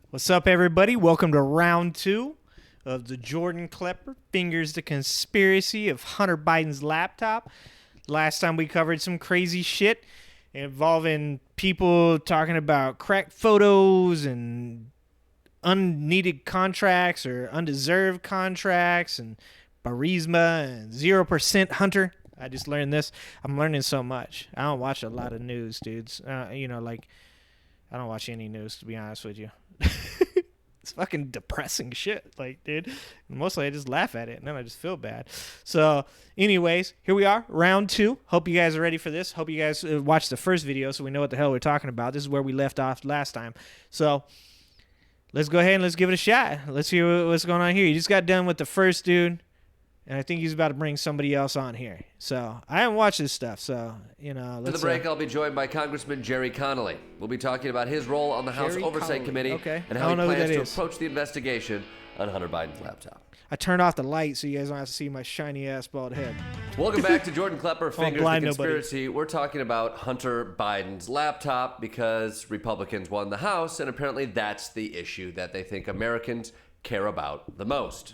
What's up, everybody? Welcome to round two of the Jordan Klepper Fingers the Conspiracy of Hunter Biden's Laptop. Last time we covered some crazy shit involving people talking about cracked photos and unneeded contracts or undeserved contracts and burisma and 0% Hunter. I just learned this. I'm learning so much. I don't watch a lot of news, dudes. I don't watch any news, to be honest with you. It's fucking depressing shit, like, dude. Mostly I just laugh at it and then I just feel bad. So anyways, here we are, round two. Hope you guys are ready for this. Hope you guys watched the first video so we know what the hell we're talking about. This is where we left off last time. So let's go ahead and let's give it a shot. Let's see what's going on here. You just got done with the first dude, and I think he's about to bring somebody else on here. So I haven't watched this stuff, so, To the break, I'll be joined by Congressman Jerry Connolly. We'll be talking about his role on the House Oversight Committee and how he plans to approach the investigation on Hunter Biden's laptop. I turned off the light so you guys don't have to see my shiny-ass bald head. Welcome back to Jordan Klepper, Fingers the Conspiracy. Nobody. We're talking about Hunter Biden's laptop because Republicans won the House, and apparently that's the issue that they think Americans care about the most.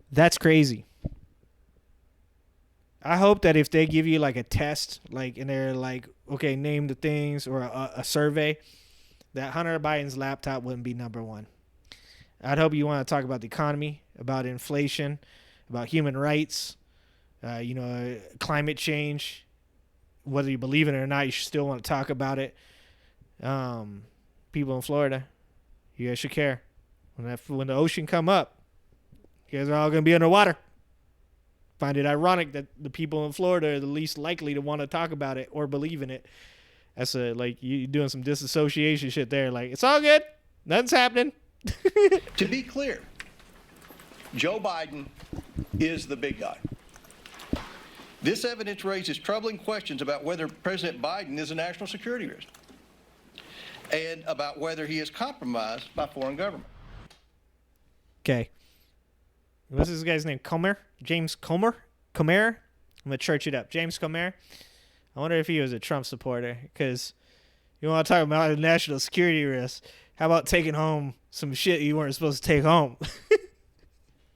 That's crazy. I hope that if they give you like a test, like, and they're like, okay, name the things, or a survey, that Hunter Biden's laptop wouldn't be number one. I'd hope you want to talk about the economy, about inflation, about human rights, climate change. Whether you believe in it or not, you should still want to talk about it. People in Florida, you guys should care. When the ocean come up, you guys are all going to be underwater. Find it ironic that the people in Florida are the least likely to want to talk about it or believe in it. That's you doing some disassociation shit there. Like, it's all good. Nothing's happening. To be clear, Joe Biden is the big guy. This evidence raises troubling questions about whether President Biden is a national security risk and about whether he is compromised by foreign government. Okay. What's this guy's name? Comer? James Comer? Comer? I'm going to church it up. James Comer. I wonder if he was a Trump supporter, because you want to talk about a national security risk. How about taking home some shit you weren't supposed to take home?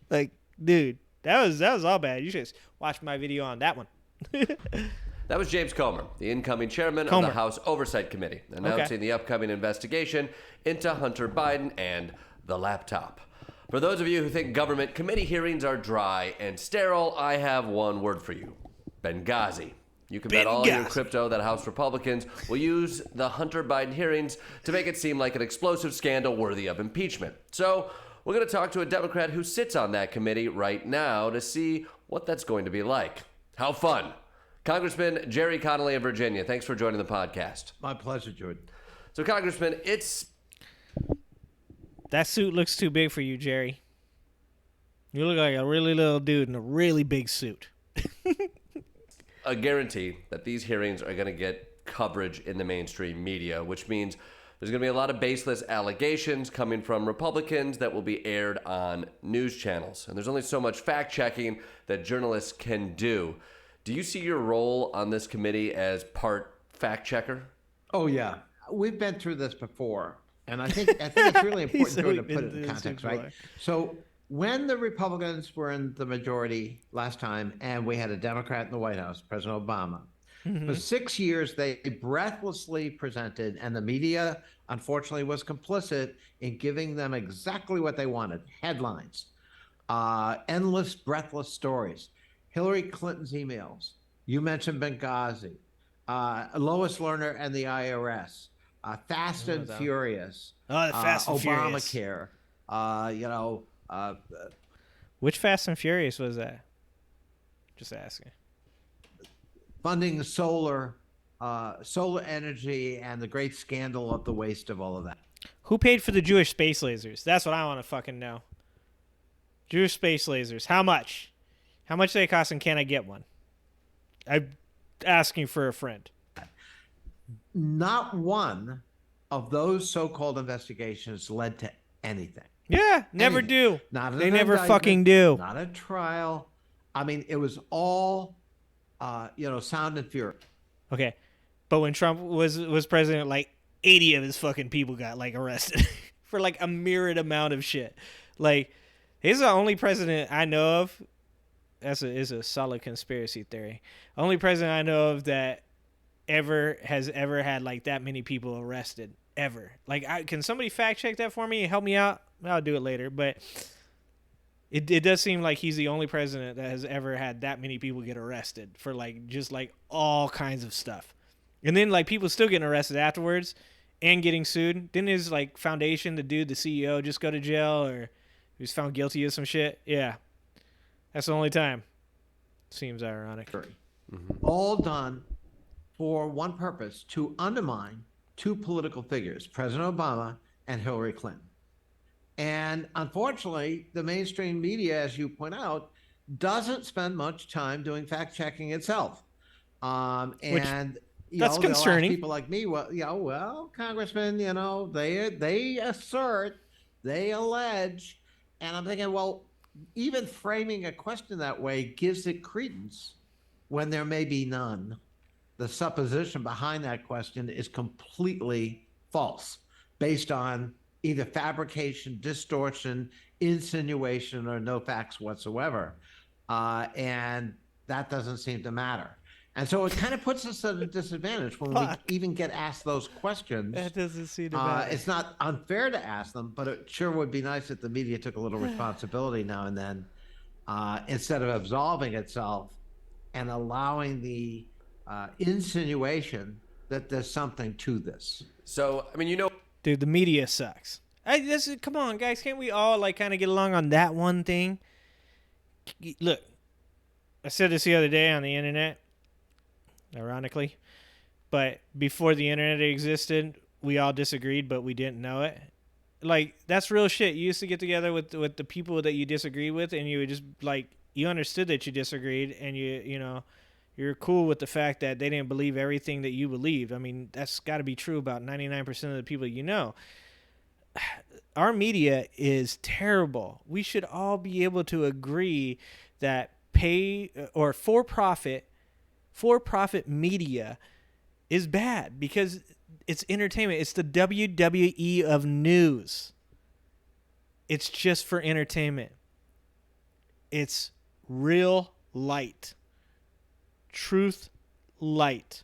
Like, dude, that was all bad. You should watch my video on that one. That was James Comer, the incoming chairman of the House Oversight Committee, announcing the upcoming investigation into Hunter Biden and the laptop. For those of you who think government committee hearings are dry and sterile, I have one word for you: Benghazi. You can bet all your crypto that House Republicans will use the Hunter Biden hearings to make it seem like an explosive scandal worthy of impeachment. So we're going to talk to a Democrat who sits on that committee right now to see what that's going to be like. How fun. Congressman Jerry Connolly of Virginia, thanks for joining the podcast. My pleasure, Jordan. So, Congressman, that suit looks too big for you, Jerry. You look like a really little dude in a really big suit. a guarantee that these hearings are going to get coverage in the mainstream media, which means there's going to be a lot of baseless allegations coming from Republicans that will be aired on news channels. And there's only so much fact-checking that journalists can do. Do you see your role on this committee as part fact-checker? Oh, yeah. We've been through this before. And I think it's really important to put it in context, right? So when the Republicans were in the majority last time and we had a Democrat in the White House, President Obama, for 6 years they breathlessly presented, and the media, unfortunately, was complicit in giving them exactly what they wanted: headlines, endless, breathless stories, Hillary Clinton's emails. You mentioned Benghazi, Lois Lerner and the IRS. Fast and Furious. Oh, the Fast and Obamacare. Which Fast and Furious was that? Just asking. Funding solar energy, and the great scandal of the waste of all of that. Who paid for the Jewish space lasers? That's what I want to fucking know. Jewish space lasers. How much? How much do they cost, and can I get one? I'm asking for a friend. Not one of those so-called investigations led to anything. Yeah, never do. They never fucking do. Not a trial. I mean, it was all, sound and fury. Okay, but when Trump was president, like 80 of his fucking people got like arrested for like a myriad amount of shit. Like, he's the only president I know of. Is a solid conspiracy theory. Only president I know of that has ever had like that many people arrested ever. Like, can somebody fact check that for me and help me out? I'll do it later, but it does seem like he's the only president that has ever had that many people get arrested for like just like all kinds of stuff. And then like people still getting arrested afterwards and getting sued. Didn't his like foundation, the dude, the CEO, just go to jail, or he was found guilty of some shit? Yeah. That's the only time. Seems ironic. All done for one purpose: to undermine two political figures, President Obama and Hillary Clinton. And unfortunately, the mainstream media, as you point out, doesn't spend much time doing fact checking itself. That's concerning. People like me, Congressman, they assert, they allege, and I'm thinking, well, even framing a question that way gives it credence when there may be none. The supposition behind that question is completely false, based on either fabrication, distortion, insinuation, or no facts whatsoever. And that doesn't seem to matter. And so it kind of puts us at a disadvantage when we even get asked those questions. That doesn't seem to matter. It's not unfair to ask them, but it sure would be nice if the media took a little responsibility now and then, instead of absolving itself and allowing the insinuation that there's something to this. So, I mean, dude, the media sucks. Come on, guys, can't we all like kind of get along on that one thing? Look, I said this the other day on the internet, ironically, but before the internet existed, we all disagreed, but we didn't know it. Like, that's real shit. You used to get together with the people that you disagree with, and you would just like, you understood that you disagreed, and you're cool with the fact that they didn't believe everything that you believed. I mean, that's got to be true about 99% of the people you know. Our media is terrible. We should all be able to agree that for-profit media is bad because it's entertainment. It's the WWE of news. It's just for entertainment. It's real light. Truth light.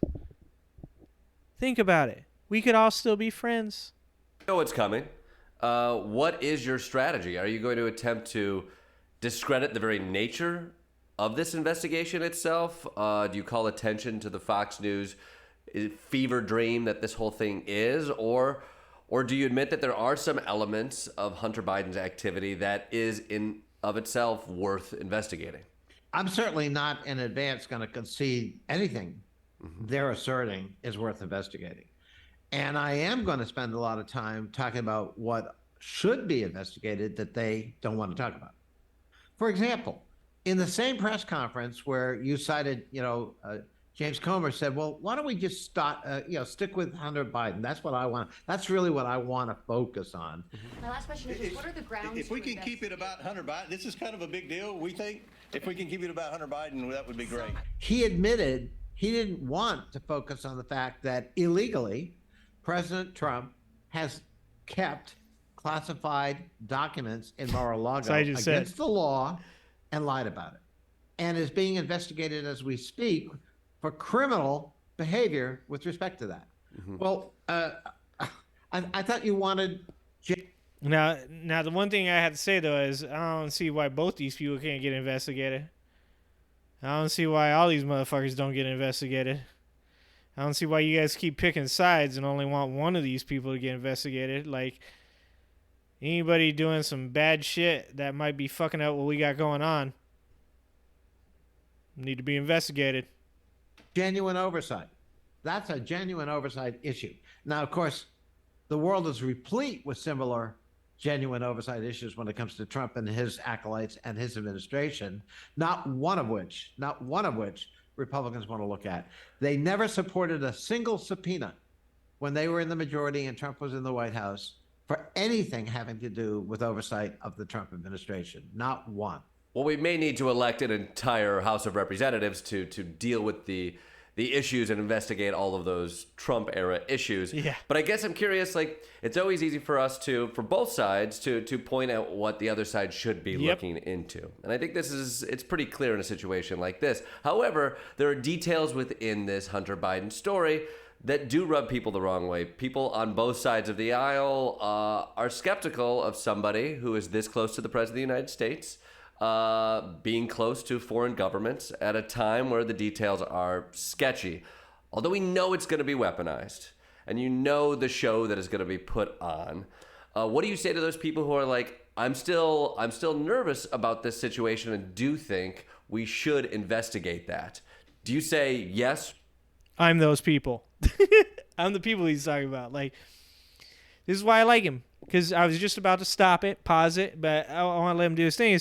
Think about it. We could all still be friends. You know what's coming. What is your strategy? Are you going to attempt to discredit the very nature of this investigation itself? Do you call attention to the Fox News fever dream that this whole thing is? Or do you admit that there are some elements of Hunter Biden's activity that is in of itself worth investigating? I'm certainly not in advance going to concede anything they're asserting is worth investigating. And I am going to spend a lot of time talking about what should be investigated that they don't want to talk about. For example, in the same press conference where you cited, James Comer said, well, why don't we just stick with Hunter Biden? That's what I want. That's really what I want to focus on. My last question is, what are the grounds? If we can keep it about Hunter Biden, this is kind of a big deal, we think. If we can keep it about Hunter Biden, that would be great. He admitted he didn't want to focus on the fact that illegally, President Trump has kept classified documents in Mar-a-Lago against the law and lied about it, and is being investigated as we speak for criminal behavior with respect to that. Well, I thought you wanted. Now, the one thing I have to say though is I don't see why both these people can't get investigated. I don't see why all these motherfuckers don't get investigated. I don't see why you guys keep picking sides and only want one of these people to get investigated. Like, anybody doing some bad shit that might be fucking up what we got going on need to be investigated. Genuine oversight. That's a genuine oversight issue. Now, of course, the world is replete with similar genuine oversight issues when it comes to Trump and his acolytes and his administration, not one of which Republicans want to look at. They never supported a single subpoena when they were in the majority and Trump was in the White House for anything having to do with oversight of the Trump administration. Not one. Well, we may need to elect an entire House of Representatives to deal with the the issues and investigate all of those Trump era issues. Yeah. But I guess I'm curious, like, it's always easy for us for both sides to point out what the other side should be looking into. And I think it's pretty clear in a situation like this. However, there are details within this Hunter Biden story that do rub people the wrong way. People on both sides of the aisle are skeptical of somebody who is this close to the President of the United States, being close to foreign governments at a time where the details are sketchy. Although we know it's going to be weaponized, and you know the show that is going to be put on. What do you say to those people who are like, I'm still nervous about this situation and do think we should investigate that? Do you say yes? I'm those people. I'm the people he's talking about. Like, this is why I like him, because I was just about to stop it, pause it, but I want to let him do his thing.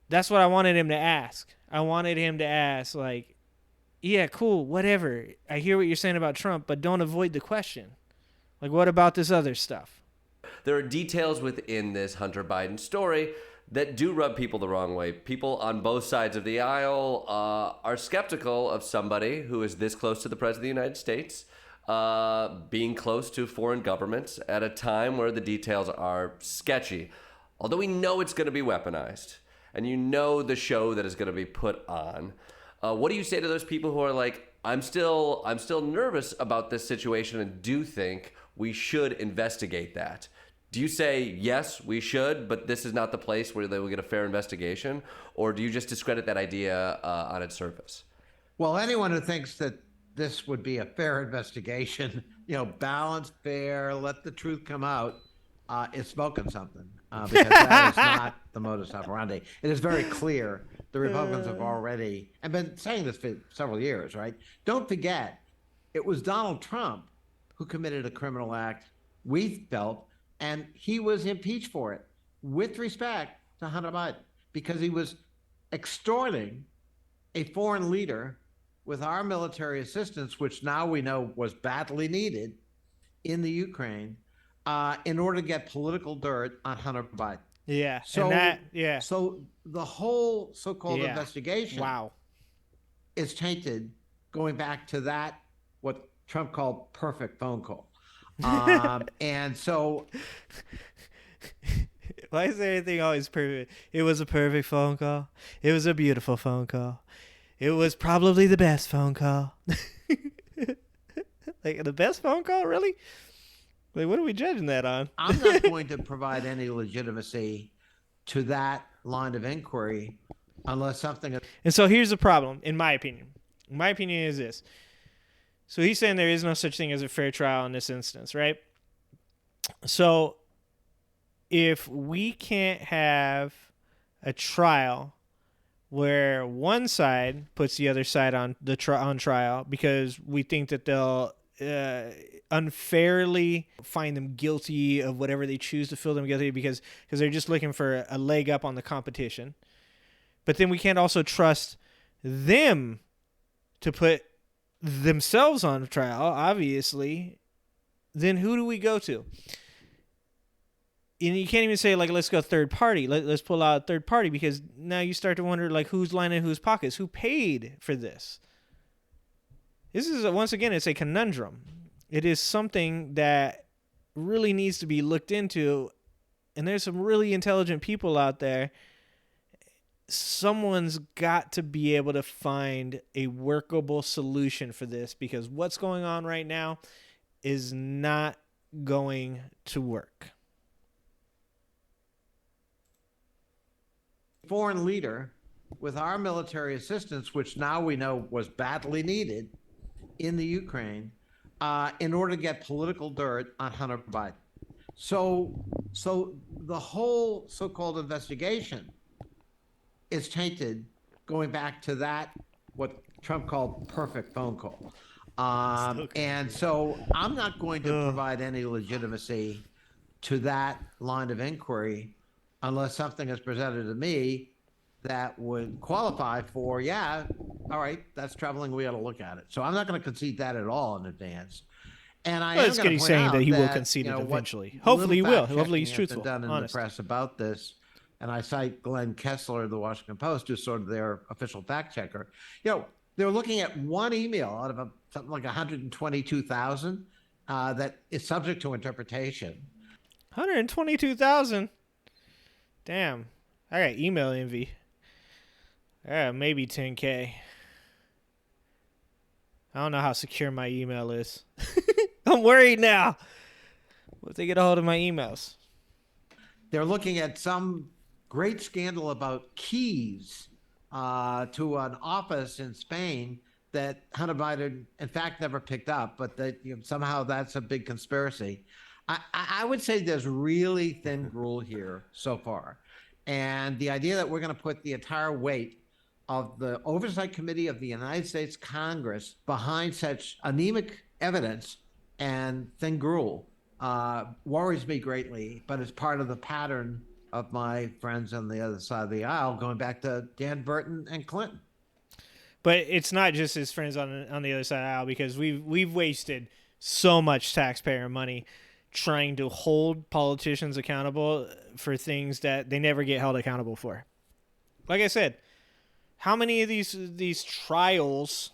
That's what I wanted him to ask. I wanted him to ask, like, yeah, cool, whatever. I hear what you're saying about Trump, but don't avoid the question. Like, what about this other stuff? There are details within this Hunter Biden story that do rub people the wrong way. People on both sides of the aisle are skeptical of somebody who is this close to the President of the United States, being close to foreign governments at a time where the details are sketchy. Although we know it's going to be weaponized, and you know the show that is going to be put on. What do you say to those people who are like, I'm still nervous about this situation and do think we should investigate that? Do you say, yes, we should, but this is not the place where they will get a fair investigation? Or do you just discredit that idea on its surface? Well, anyone who thinks that this would be a fair investigation, balanced, fair, let the truth come out, is smoking something, because that is not the modus operandi. It is very clear the Republicans have already, and been saying this for several years, right? Don't forget, it was Donald Trump who committed a criminal act, we felt, and he was impeached for it, with respect to Hunter Biden, because he was extorting a foreign leader with our military assistance, which now we know was badly needed in the Ukraine, in order to get political dirt on Hunter Biden. Yeah. So the whole so-called investigation is tainted, going back to that, what Trump called perfect phone call. And so, why is everything always perfect? It was a perfect phone call. It was a beautiful phone call. It was probably the best phone call. Like, the best phone call, really? Like, what are we judging that on? I'm not going to provide any legitimacy to that line of inquiry unless something. And so here's the problem, in my opinion. My opinion is this. So he's saying there is no such thing as a fair trial in this instance, right? So if we can't have a trial where one side puts the other side on on trial because we think that they'll unfairly find them guilty of whatever they choose to feel them guilty because they're just looking for a leg up on the competition. But then we can't also trust them to put themselves on trial, obviously. Then who do we go to? And you can't even say, like, let's go third party. Let's pull out a third party, because now you start to wonder, like, who's lining whose pockets? Who paid for this? This is, once again, it's a conundrum. It is something that really needs to be looked into, and there's some really intelligent people out there. Someone's got to be able to find a workable solution for this, because what's going on right now is not going to work. Foreign leader with our military assistance, which now we know was badly needed in the Ukraine, in order to get political dirt on Hunter Biden. So the whole so-called investigation is tainted, going back to that, what Trump called perfect phone call. And so I'm not going to provide any legitimacy to that line of inquiry unless something is presented to me that would qualify for, all right, that's troubling, we got to look at it. So I'm not going to concede that at all in advance. And I am going to point out that he will concede it eventually. Hopefully he will. Hopefully he's truthful. Done in the press about this, and I cite Glenn Kessler of the Washington Post, who's sort of their official fact checker. They're looking at one email out of something like 122,000 that is subject to interpretation. 122,000. Damn. I got email envy. Maybe 10K. I don't know how secure my email is. I'm worried now. What if they get a hold of my emails? They're looking at some great scandal about keys to an office in Spain that Hunter Biden, in fact, never picked up, but that somehow that's a big conspiracy. I would say there's really thin gruel here so far. And the idea that we're going to put the entire weight of the Oversight Committee of the United States Congress behind such anemic evidence and thin gruel worries me greatly, but it's part of the pattern of my friends on the other side of the aisle, going back to Dan Burton and Clinton. But it's not just his friends on the other side of the aisle, because we've wasted so much taxpayer money trying to hold politicians accountable for things that they never get held accountable for. Like I said, how many of these trials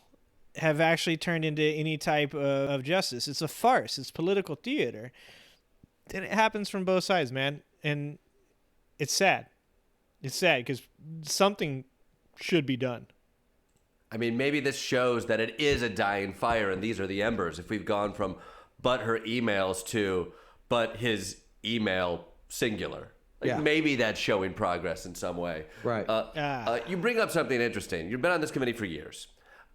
have actually turned into any type of justice? It's a farce. It's political theater. And it happens from both sides, man. And it's sad. It's sad because something should be done. I mean, maybe this shows that it is a dying fire and these are the embers. If we've gone from but her emails to but his email singular. Maybe that's showing progress in some way. Right. You bring up something interesting. You've been on this committee for years.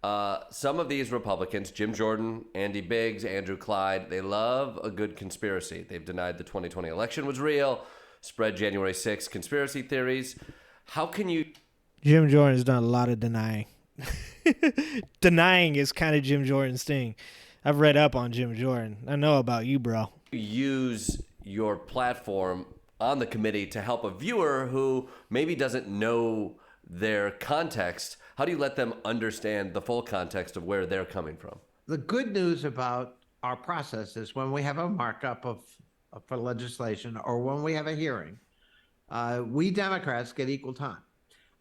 Some of these Republicans, Jim Jordan, Andy Biggs, Andrew Clyde, they love a good conspiracy. They've denied the 2020 election was real, spread January 6th conspiracy theories. How can you... Jim Jordan's done a lot of denying. Denying is kind of Jim Jordan's thing. I've read up on Jim Jordan. I know about you, bro. Use your platform on the committee to help a viewer who maybe doesn't know their context. How do you let them understand the full context of where they're coming from? The good news about our process is when we have a markup for legislation or when we have a hearing, we Democrats get equal time.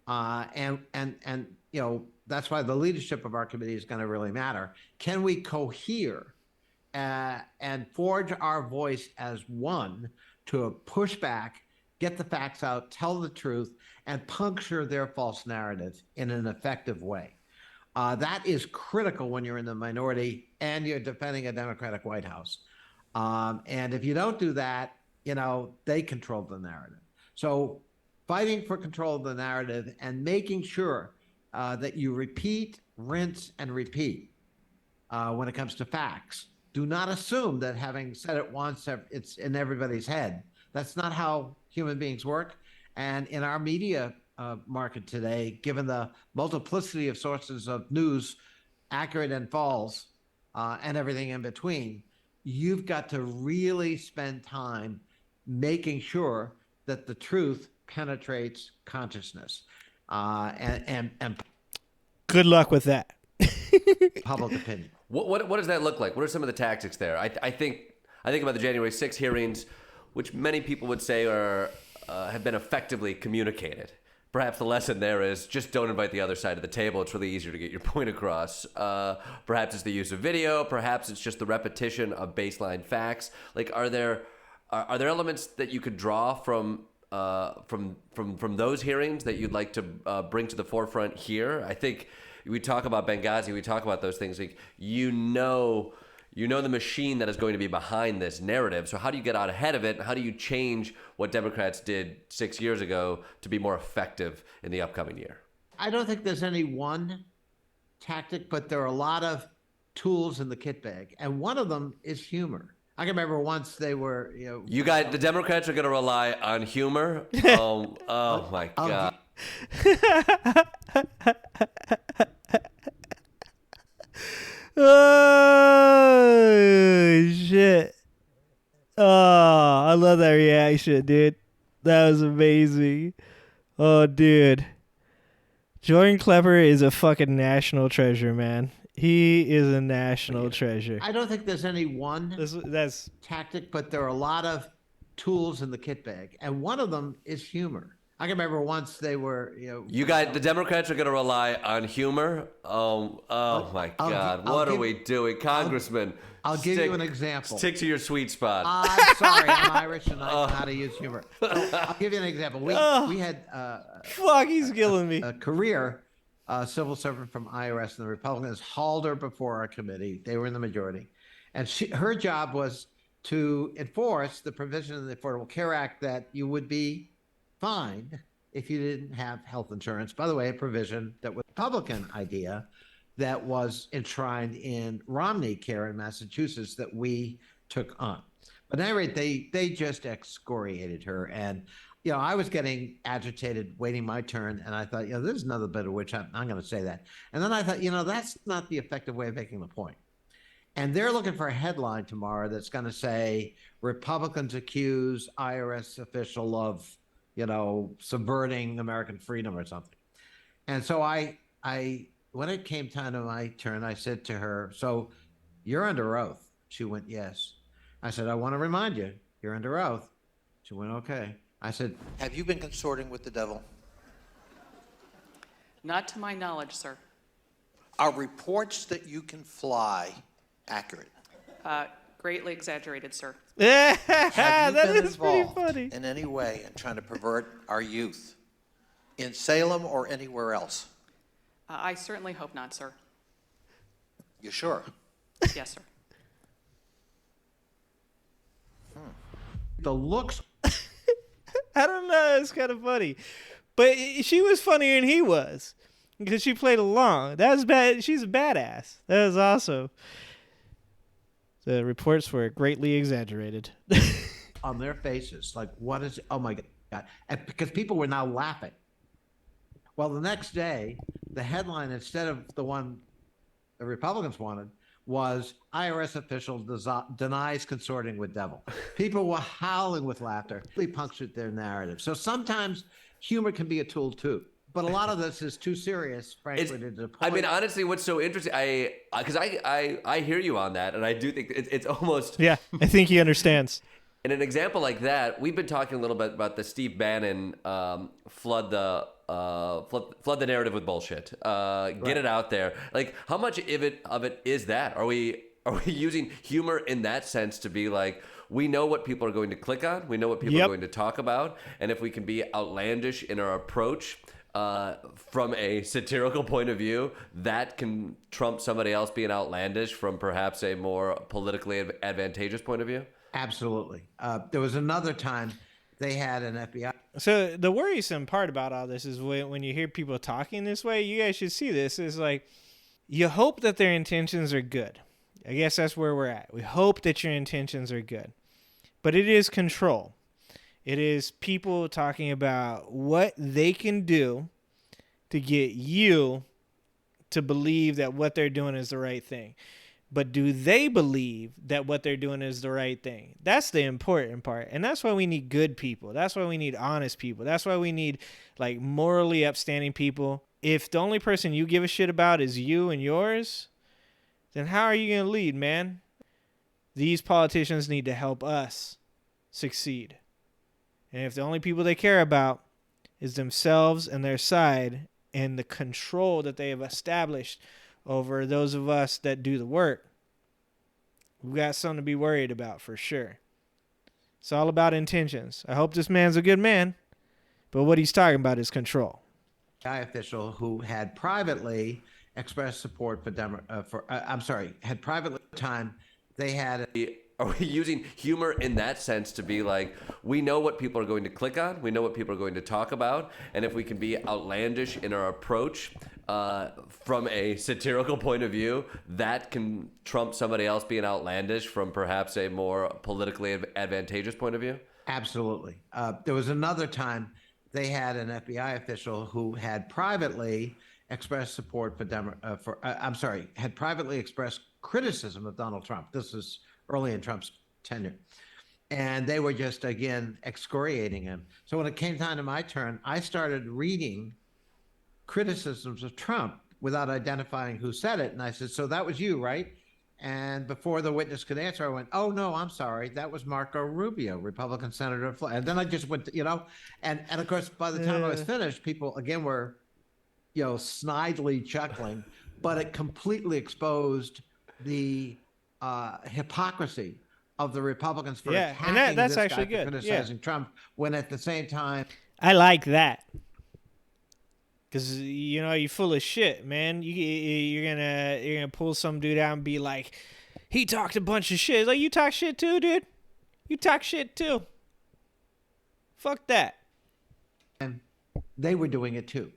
And that's why the leadership of our committee is going to really matter. Can we cohere and forge our voice as one to push back, get the facts out, tell the truth, and puncture their false narrative in an effective way? That is critical when you're in the minority and you're defending a Democratic White House. And if you don't do that, they control the narrative. So fighting for control of the narrative and making sure that you repeat, rinse, and repeat when it comes to facts. Do not assume that having said it once, it's in everybody's head. That's not how human beings work. And in our media market today, given the multiplicity of sources of news, accurate and false, and everything in between, you've got to really spend time making sure that the truth penetrates consciousness. And good luck with that. Public opinion. What does that look like? What are some of the tactics there? I think about the January 6th hearings, which many people would say have been effectively communicated. Perhaps the lesson there is just don't invite the other side of the table. It's really easier to get your point across. Perhaps it's the use of video. Perhaps it's just the repetition of baseline facts. Like, are there elements that you could draw from those hearings that you'd like to bring to the forefront here? I think we talk about Benghazi, we talk about those things. Like, you know the machine that is going to be behind this narrative. So how do you get out ahead of it? How do you change what Democrats did 6 years ago to be more effective in the upcoming year? I don't think there's any one tactic, but there are a lot of tools in the kit bag, and one of them is humor. I can remember once they were, You guys, the Democrats are going to rely on humor? Oh my God. Oh, shit. Oh, I love that reaction, dude. That was amazing. Oh, dude. Jordan Klepper is a fucking national treasure, man. He is a national treasure. I don't think there's any one that's tactic, but there are a lot of tools in the kit bag, and one of them is humor. I can remember once they were, The Democrats are going to rely on humor. Oh my God! What are we doing, Congressman? I'll give you an example. Stick to your sweet spot. I'm sorry, I'm Irish and I know how to use humor. So I'll give you an example. We had fuck, he's killing me. A career civil servant from IRS, and the Republicans hauled her before our committee. They were in the majority, and her job was to enforce the provision of the Affordable Care Act that you would be fined if you didn't have health insurance. By the way, a provision that was a Republican idea that was enshrined in Romney Care in Massachusetts that we took on. But at any rate, they just excoriated her. And, I was getting agitated, waiting my turn. And I thought, this is another bit of which I'm going to say that. And then I thought, that's not the effective way of making the point. And they're looking for a headline tomorrow that's going to say, Republicans accuse IRS official of, subverting American freedom or something. And so I when it came time to my turn, I said to her, so you're under oath. She went, yes. I said, I want to remind you, you're under oath. She went, okay. I said, have you been consorting with the devil? Not to my knowledge, sir. Are reports that you can fly accurate? Greatly exaggerated, sir. Have you That been is pretty involved funny. in any way in trying to pervert our youth in Salem or anywhere else? I certainly hope not, sir. You sure? Yes, sir. the looks. I don't know. It's kind of funny. But she was funnier than he was because she played along. That was bad. She's a badass. That was awesome. The reports were greatly exaggerated. On their faces, like, what is, oh my God. And because people were now laughing. Well, the next day, the headline, instead of the one the Republicans wanted, was IRS official denies consorting with devil. People were howling with laughter. They punctured their narrative. So sometimes humor can be a tool too. But a lot of this is too serious, frankly, to deploy. I mean, honestly, what's so interesting, because I hear you on that, and I do think it's almost... Yeah, I think he understands. In an example like that, we've been talking a little bit about the Steve Bannon flood the narrative with bullshit. Get it out there. Like, how much of it is that? Are we using humor in that sense to be like, we know what people are going to click on, we know what people are going to talk about, and if we can be outlandish in our approach from a satirical point of view, that can trump somebody else being outlandish from perhaps a more politically advantageous point of view? Absolutely. There was another time they had an FBI. So the worrisome part about all this is when you hear people talking this way, you guys should see this, is like, you hope that their intentions are good. I guess that's where we're at. We hope that your intentions are good. But it is control. It is people talking about what they can do to get you to believe that what they're doing is the right thing. But do they believe that what they're doing is the right thing? That's the important part. And that's why we need good people. That's why we need honest people. That's why we need, like, morally upstanding people. If the only person you give a shit about is you and yours, then how are you going to lead, man? These politicians need to help us succeed. And if the only people they care about is themselves and their side and the control that they have established over those of us that do the work, we've got something to be worried about for sure. It's all about intentions. I hope this man's a good man, but what he's talking about is control. FBI official who had privately expressed support for had privately time they had. Are we using humor in that sense to be like, we know what people are going to click on, we know what people are going to talk about, and if we can be outlandish in our approach from a satirical point of view, that can trump somebody else being outlandish from perhaps a more politically advantageous point of view? Absolutely. There was another time they had an FBI official who had privately expressed support for had privately expressed criticism of Donald Trump. This is early in Trump's tenure. And they were just, again, excoriating him. So when it came time to my turn, I started reading criticisms of Trump without identifying who said it. And I said, so that was you, right? And before the witness could answer, I went, "Oh no, I'm sorry. That was Marco Rubio, Republican senator." And then I just went, and of course, by the time I was finished, people again were, snidely chuckling, but it completely exposed the hypocrisy of the Republicans for attacking and that's this actually guy for good. criticizing Trump, when at the same time, I like that. Cause you're full of shit, man. You're gonna pull some dude out and be like, he talked a bunch of shit. It's like, you talk shit too, dude. You talk shit too. Fuck that. and they were doing it too.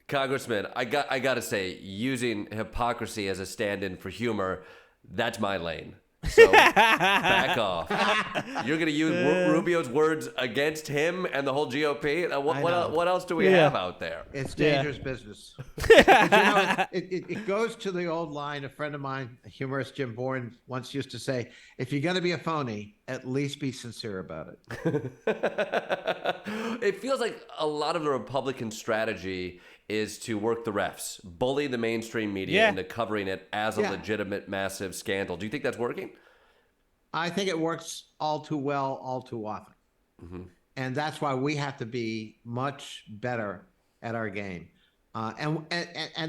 Congressman, I gotta say, using hypocrisy as a stand-in for humor, that's my lane. So back off. You're gonna use Rubio's words against him and the whole GOP. What else do we have out there? It's dangerous business. But, it goes to the old line. A friend of mine, a humorist, Jim Bourne, once used to say, "If you're gonna be a phony, at least be sincere about it." It feels like a lot of the Republican strategy is to work the refs, bully the mainstream media into covering it as a legitimate, massive scandal. Do you think that's working? I think it works all too well, all too often. Mm-hmm. And that's why we have to be much better at our game. And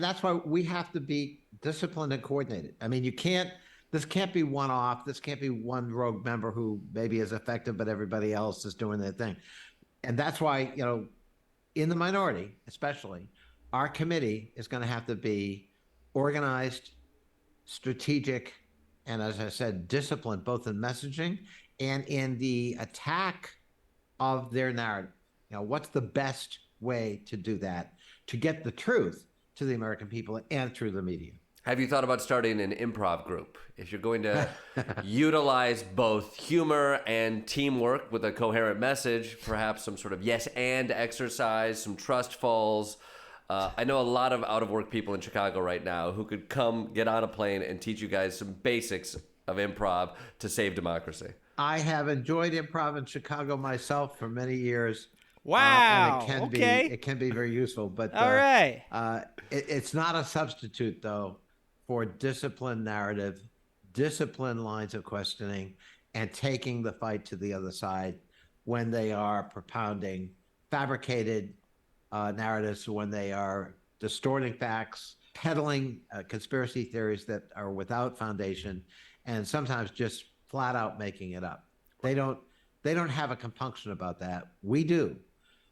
that's why we have to be disciplined and coordinated. I mean, this can't be one off. This can't be one rogue member who maybe is effective, but everybody else is doing their thing. And that's why, in the minority, especially, our committee is going to have to be organized, strategic, and, as I said, disciplined, both in messaging and in the attack of their narrative. What's the best way to do that, to get the truth to the American people and through the media? Have you thought about starting an improv group? If you're going to utilize both humor and teamwork with a coherent message, perhaps some sort of yes and exercise, some trust falls. I know a lot of out-of-work people in Chicago right now who could come get on a plane and teach you guys some basics of improv to save democracy. I have enjoyed improv in Chicago myself for many years. Wow. And it can be very useful. But all right. It's not a substitute, though, for disciplined narrative, disciplined lines of questioning, and taking the fight to the other side when they are propounding fabricated narratives, when they are distorting facts, peddling conspiracy theories that are without foundation, and sometimes just flat out making it up. They don't have a compunction about that. We do,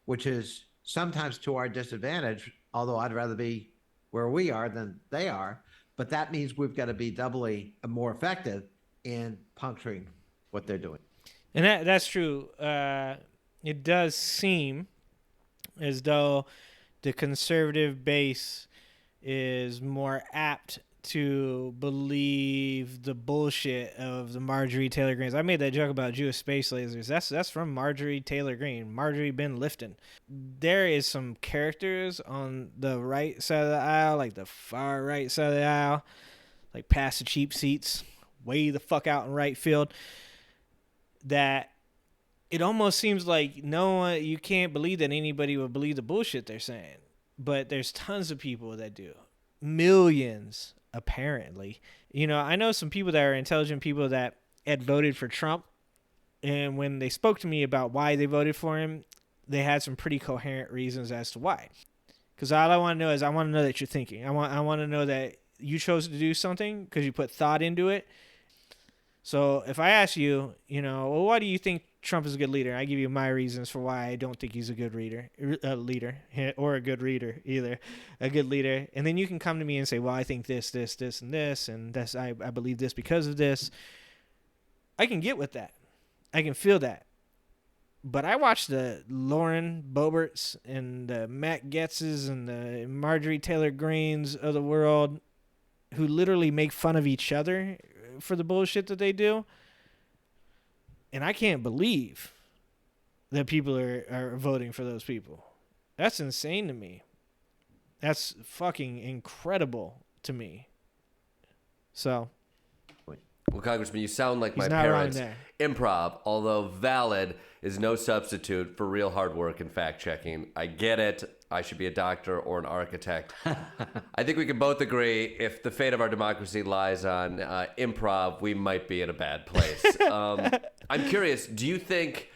which is sometimes to our disadvantage, although I'd rather be where we are than they are. But that means we've got to be doubly more effective in puncturing what they're doing. And that's true. It does seem as though the conservative base is more apt to believe the bullshit of the Marjorie Taylor Greens. I made that joke about Jewish space lasers. That's from Marjorie Taylor Greene. Marjorie been lifting. There is some characters on the right side of the aisle, like the far right side of the aisle, like past the cheap seats, way the fuck out in right field, that it almost seems like you can't believe that anybody would believe the bullshit they're saying. But there's tons of people that do. Millions, apparently. I know some people that are intelligent people that had voted for Trump, and when they spoke to me about why they voted for him, they had some pretty coherent reasons as to why. Because all I want to know is, I want to know that you're thinking. I want to know that you chose to do something because you put thought into it. So if I ask you, well, why do you think Trump is a good leader? I give you my reasons for why I don't think he's a good leader, or a good reader either, a good leader. And then you can come to me and say, well, I think this, and this, and this, I believe this because of this. I can get with that. I can feel that. But I watch the Lauren Boeberts and the Matt Getzes and the Marjorie Taylor Greenes of the world, who literally make fun of each other for the bullshit that they do. And I can't believe that people are voting for those people. That's insane to me. That's fucking incredible to me. So. Well, Congressman, you sound like my parents. Improv, although valid, is no substitute for real hard work and fact checking. I get it. I should be a doctor or an architect. I think we can both agree if the fate of our democracy lies on improv, we might be in a bad place. I'm curious, do you think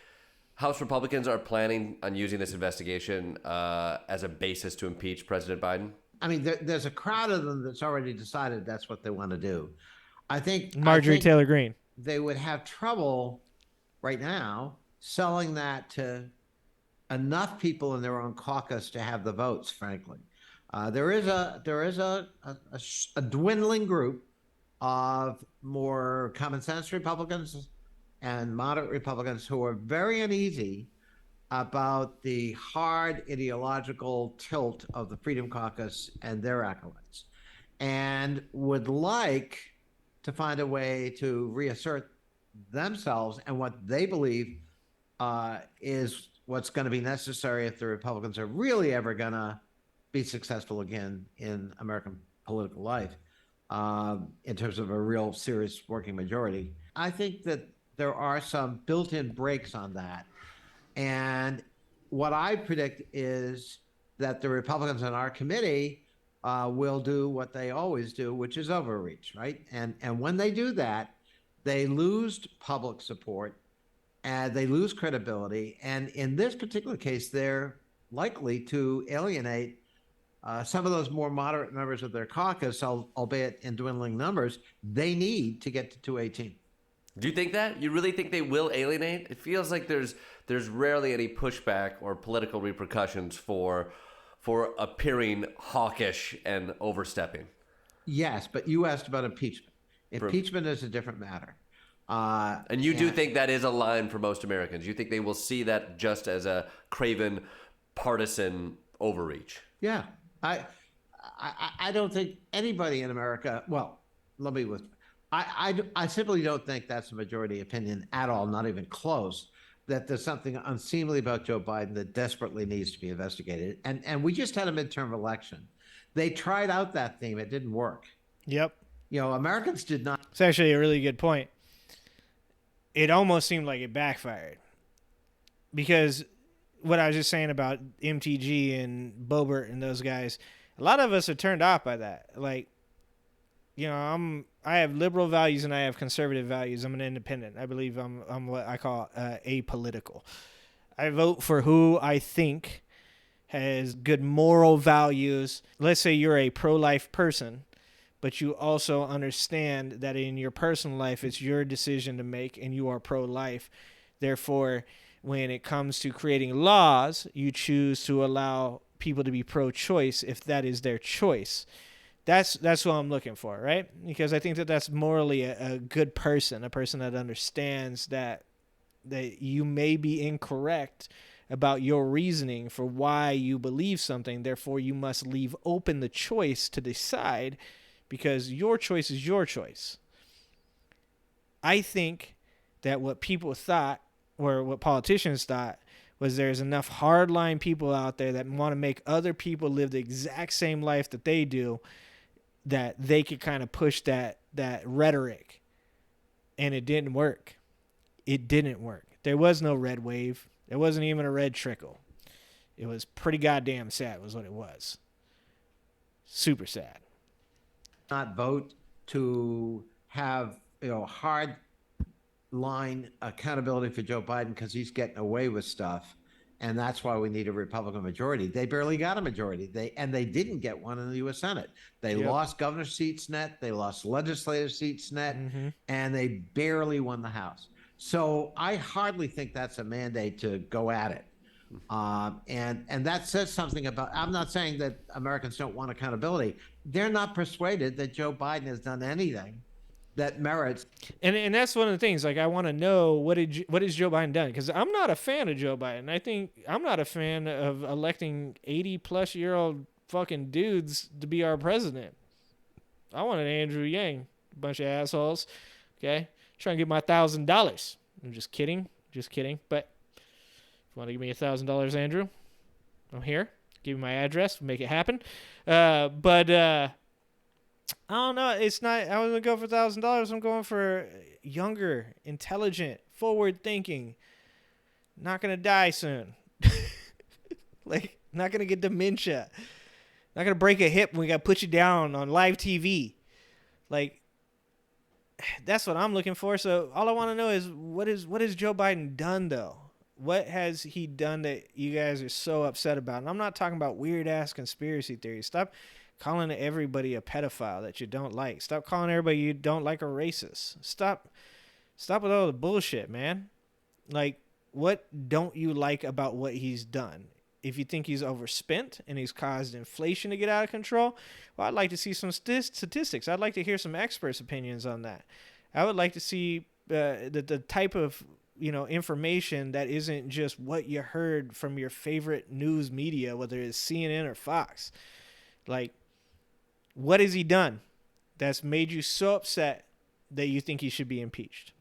House Republicans are planning on using this investigation as a basis to impeach President Biden? I mean, there's a crowd of them that's already decided that's what they want to do. I think Marjorie Taylor Greene. They would have trouble right now selling that to enough people in their own caucus to have the votes, frankly. There is a dwindling group of more common sense Republicans and moderate Republicans who are very uneasy about the hard ideological tilt of the Freedom Caucus and their acolytes, and would like to find a way to reassert themselves and what they believe is what's going to be necessary if the Republicans are really ever going to be successful again in American political life in terms of a real serious working majority. I think that there are some built-in brakes on that. And what I predict is that the Republicans on our committee will do what they always do, which is overreach, right? And when they do that, they lose public support and they lose credibility. And in this particular case, they're likely to alienate some of those more moderate members of their caucus, albeit in dwindling numbers, they need to get to 218. Do you think that? You really think they will alienate? It feels like there's rarely any pushback or political repercussions for appearing hawkish and overstepping. Yes, but you asked about impeachment. Impeachment is a different matter. And you do think that is a line for most Americans? You think they will see that just as a craven, partisan overreach? Yeah. I don't think anybody in America, well, let me with, I simply don't think that's a majority opinion at all, not even close, that there's something unseemly about Joe Biden that desperately needs to be investigated. And we just had a midterm election. They tried out that theme. It didn't work. Yep. You know, Americans did not. It's actually a really good point. It almost seemed like it backfired. Because what I was just saying about MTG and Boebert and those guys, a lot of us are turned off by that. Like, you know, I have liberal values and I have conservative values. I'm an independent. I believe I'm what I call apolitical. I vote for who I think has good moral values. Let's say you're a pro-life person, but you also understand that in your personal life, it's your decision to make and you are pro-life. Therefore, when it comes to creating laws, you choose to allow people to be pro-choice if that is their choice. That's what I'm looking for, right? Because I think that that's morally a good person, a person that understands that you may be incorrect about your reasoning for why you believe something. Therefore, you must leave open the choice to decide because your choice is your choice. I think that what people thought or what politicians thought was there's enough hardline people out there that want to make other people live the exact same life that they do, that they could kind of push that rhetoric. And it didn't work. It didn't work. There was no red wave. There wasn't even a red trickle. It was pretty goddamn sad was what it was. Super sad. Not vote to have, hard line accountability for Joe Biden because he's getting away with stuff. And that's why we need a Republican majority. They barely got a majority. They didn't get one in the U.S. Senate. They lost governor seats net. They lost legislative seats net. Mm-hmm. And they barely won the House. So I hardly think that's a mandate to go at it. And that says something about, I'm not saying that Americans don't want accountability. They're not persuaded that Joe Biden has done anything that merits. And that's one of the things, like, I want to know what has Joe Biden done? Because I'm not a fan of Joe Biden. I think I'm not a fan of electing 80-plus-year-old fucking dudes to be our president. I wanted Andrew Yang, a bunch of assholes, okay? Trying to get my $1,000. I'm just kidding. But if you want to give me $1,000, Andrew, I'm here. Give me my address. We'll make it happen. But I don't know. It's not. I wasn't going to go for $1,000. I'm going for younger, intelligent, forward-thinking. Not going to die soon. Like, Not going to get dementia. Not going to break a hip when we got to put you down on live TV. Like, that's what I'm looking for. So all I want to know is what has Joe Biden done, though? What has he done that you guys are so upset about? And I'm not talking about weird-ass conspiracy theories. Stop calling everybody a pedophile that you don't like. Stop calling everybody you don't like a racist. Stop with all the bullshit, man. Like, what don't you like about what he's done? If you think he's overspent and he's caused inflation to get out of control, well, I'd like to see some statistics. I'd like to hear some experts' opinions on that. I would like to see the type of information that isn't just what you heard from your favorite news media, whether it's CNN or Fox. Like, what has he done that's made you so upset that you think he should be impeached?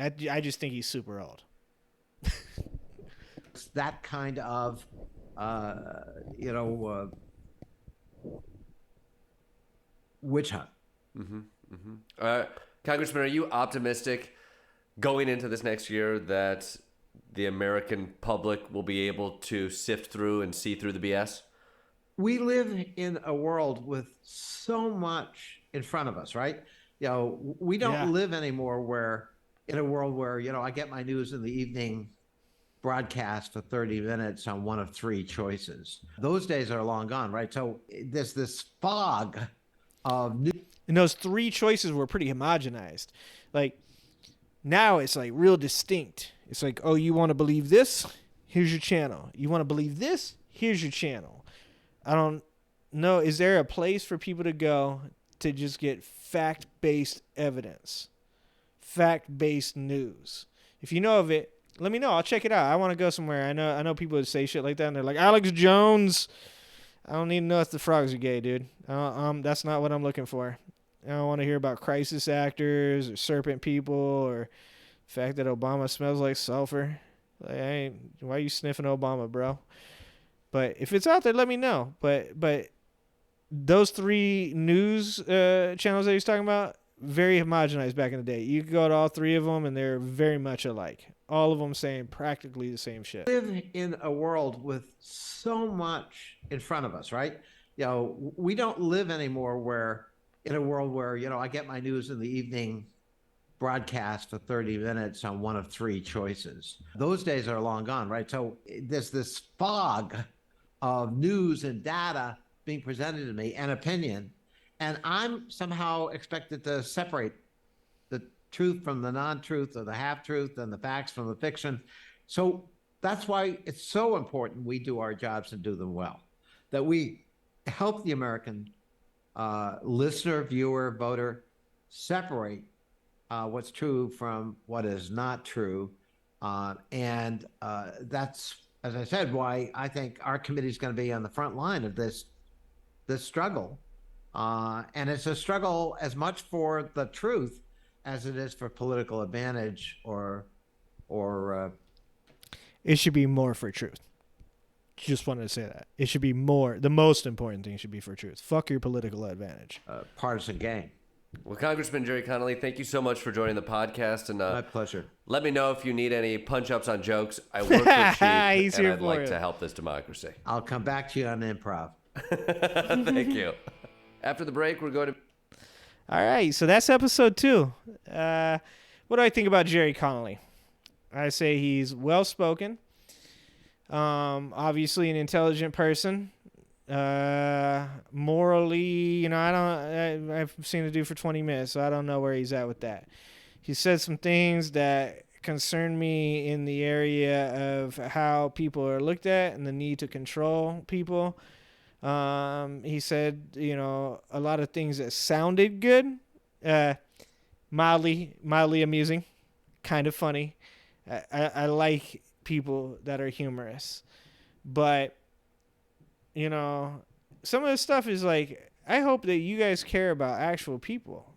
I just think he's super old. It's that kind of, witch hunt. Congressman, are you optimistic going into this next year that the American public will be able to sift through and see through the BS? We live in a world with so much in front of us, right? We don't live anymore in a world where, I get my news in the evening broadcast for 30 minutes on one of three choices. Those days are long gone, right? So there's this fog of news. And those three choices were pretty homogenized. Like, now it's like real distinct. It's like, oh, you want to believe this? Here's your channel. You want to believe this? Here's your channel. I don't know. Is there a place for people to go to just get fact-based evidence? Fact-based news. If you know of it, let me know. I'll check it out. I want to go somewhere. I know people would say shit like that, and they're like, Alex Jones. I don't need to know if the frogs are gay, dude. That's not what I'm looking for. I don't want to hear about crisis actors or serpent people or the fact that Obama smells like sulfur. Like, why are you sniffing Obama, bro? But if it's out there, let me know. But those three news channels that he's talking about, very homogenized back in the day. You could go to all three of them, and they're very much alike. All of them saying practically the same shit. We live in a world with so much in front of us, right? We don't live anymore in a world where, I get my news in the evening broadcast for 30 minutes on one of three choices. Those days are long gone, right? So there's this fog of news and data being presented to me and opinion, and I'm somehow expected to separate the truth from the non-truth, or the half-truth and the facts from the fiction. So that's why it's so important we do our jobs and do them well, that we help the American listener, viewer, voter separate what's true from what is not true. And that's, as I said, why I think our committee is going to be on the front line of this struggle. And it's a struggle as much for the truth as it is for political advantage or it should be more for truth. Just wanted to say that. It should be more. The most important thing should be for truth. Fuck your political advantage. Partisan gain. Well, Congressman Jerry Connolly, thank you so much for joining the podcast. And my pleasure. Let me know if you need any punch-ups on jokes. I work for cheap, and I'd like to help this democracy. I'll come back to you on improv. Thank you. After the break, we're going to... All right, so that's episode 2. What do I think about Jerry Connolly? I say he's well-spoken. Obviously an intelligent person. Morally, I've seen the dude for 20 minutes, so I don't know where he's at with that. He said some things that concern me in the area of how people are looked at and the need to control people. He said, a lot of things that sounded good, mildly amusing, kind of funny. I like people that are humorous, but some of the stuff is like, I hope that you guys care about actual people.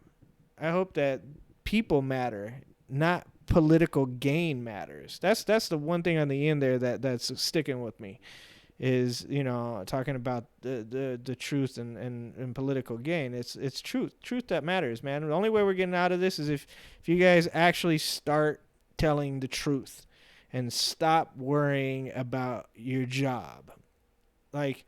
I hope that people matter, not political gain matters. That's the one thing on the end there that's sticking with me, is talking about the truth and political gain. It's truth that matters, man. The only way we're getting out of this is if you guys actually start telling the truth and stop worrying about your job. Like,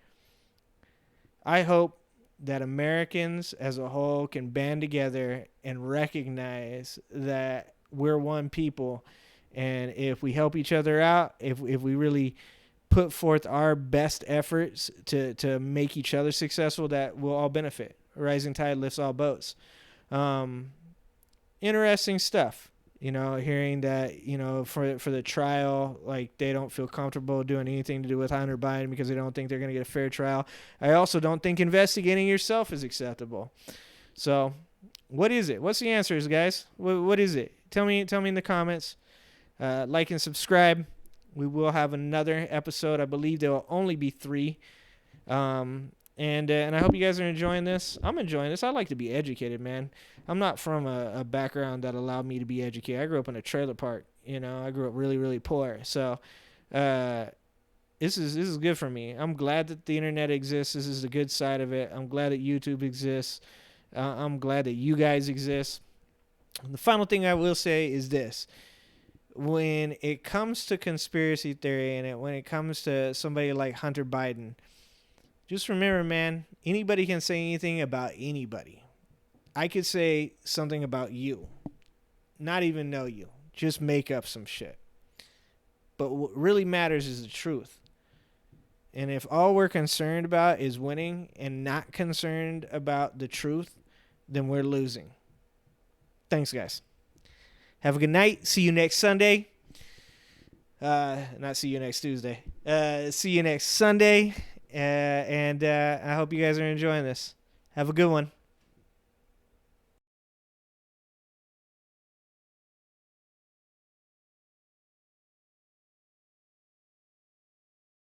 I hope that Americans as a whole can band together and recognize that we're one people. And if we help each other out, if we really put forth our best efforts to make each other successful, that we'll all benefit. A rising tide lifts all boats. Interesting stuff. Hearing that, for the trial, like, they don't feel comfortable doing anything to do with Hunter Biden because they don't think they're going to get a fair trial. I also don't think investigating yourself is acceptable. So what is it? What's the answers, guys? What is it? Tell me in the comments. Like and subscribe. We will have another episode. I believe there will only be 3. And I hope you guys are enjoying this. I'm enjoying this. I like to be educated, man. I'm not from a background that allowed me to be educated. I grew up in a trailer park. I grew up really, really poor. So this is good for me. I'm glad that the internet exists. This is the good side of it. I'm glad that YouTube exists. I'm glad that you guys exist. The final thing I will say is this. When it comes to conspiracy theory and when it comes to somebody like Hunter Biden, just remember, man, anybody can say anything about anybody. I could say something about you, not even know you, just make up some shit. But what really matters is the truth. And if all we're concerned about is winning and not concerned about the truth, then we're losing. Thanks, guys. Have a good night. See you next Sunday. Not see you next Tuesday. See you next Sunday. And I hope you guys are enjoying this. Have a good one.